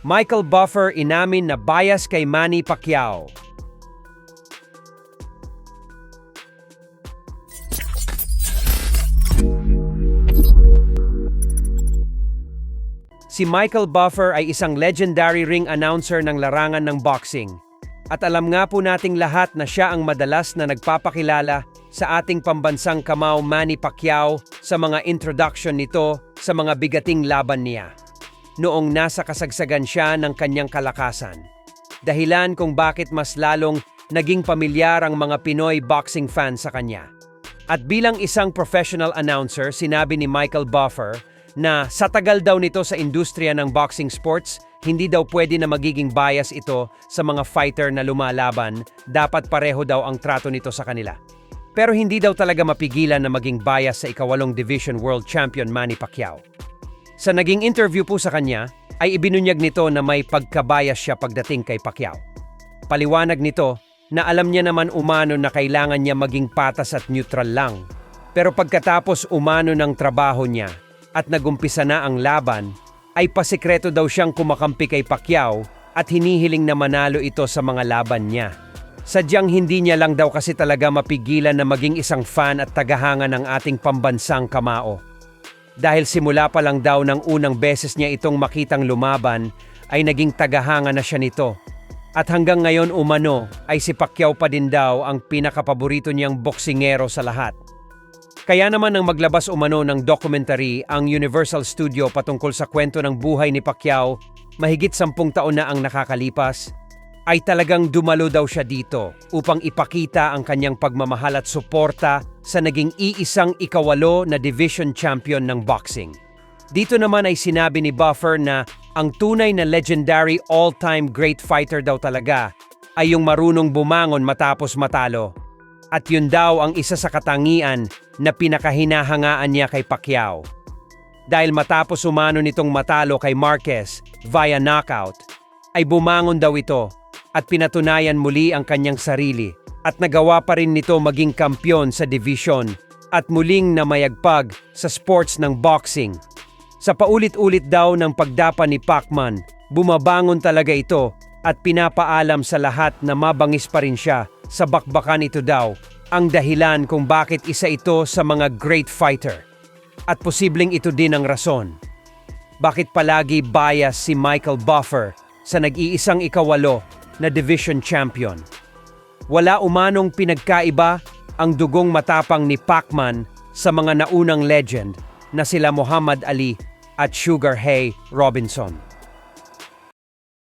Michael Buffer inamin na bias kay Manny Pacquiao. Si Michael Buffer ay isang legendary ring announcer ng larangan ng boxing. At alam nga po nating lahat na siya ang madalas na nagpapakilala sa ating pambansang kamao Manny Pacquiao sa mga introduction nito sa mga bigating laban niya. Noong nasa kasagsagan siya ng kanyang kalakasan. Dahilan kung bakit mas lalong naging pamilyar ang mga Pinoy boxing fans sa kanya. At bilang isang professional announcer, sinabi ni Michael Buffer na sa tagal daw nito sa industriya ng boxing sports, hindi daw pwede na magiging bias ito sa mga fighter na lumalaban, dapat pareho daw ang trato nito sa kanila. Pero hindi daw talaga mapigilan na maging bias sa ika-8 Division World Champion Manny Pacquiao. Sa naging interview po sa kanya, ay ibinunyag nito na may pagkabias siya pagdating kay Pacquiao. Paliwanag nito na alam niya naman umano na kailangan niya maging patas at neutral lang. Pero pagkatapos umano ng trabaho niya, at nagumpisa na ang laban, ay pasikreto daw siyang kumakampi kay Pacquiao at hinihiling na manalo ito sa mga laban niya. Sadyang hindi niya lang daw kasi talaga mapigilan na maging isang fan at tagahanga ng ating pambansang kamao. Dahil simula pa lang daw ng unang beses niya itong makitang lumaban, ay naging tagahanga na siya nito. At hanggang ngayon umano ay si Pacquiao pa din daw ang pinakapaborito niyang boksingero sa lahat. Kaya naman nang maglabas umano ng documentary ang Universal Studio patungkol sa kwento ng buhay ni Pacquiao, mahigit 10 taon na ang nakakalipas, ay talagang dumalo daw siya dito upang ipakita ang kanyang pagmamahal at suporta sa naging iisang ika-8 na division champion ng boxing. Dito naman ay sinabi ni Buffer na ang tunay na legendary all-time great fighter daw talaga ay yung marunong bumangon matapos matalo. At yun daw ang isa sa katangian na pinakahinahangaan niya kay Pacquiao. Dahil matapos umano nitong matalo kay Marquez via knockout, ay bumangon daw ito at pinatunayan muli ang kanyang sarili at nagawa pa rin nito maging kampyon sa division at muling namayagpag sa sports ng boxing. Sa paulit-ulit daw ng pagdapa ni Pacman, bumabangon talaga ito at pinapaalam sa lahat na mabangis pa rin siya. Sa bakbakan ito daw ang dahilan kung bakit isa ito sa mga great fighter. At posibleng ito din ang rason. Bakit palagi bias si Michael Buffer sa nag-iisang ika-8 na division champion? Wala umanong pinagkaiba ang dugong matapang ni Pacman sa mga naunang legend na sila Muhammad Ali at Sugar Ray Robinson.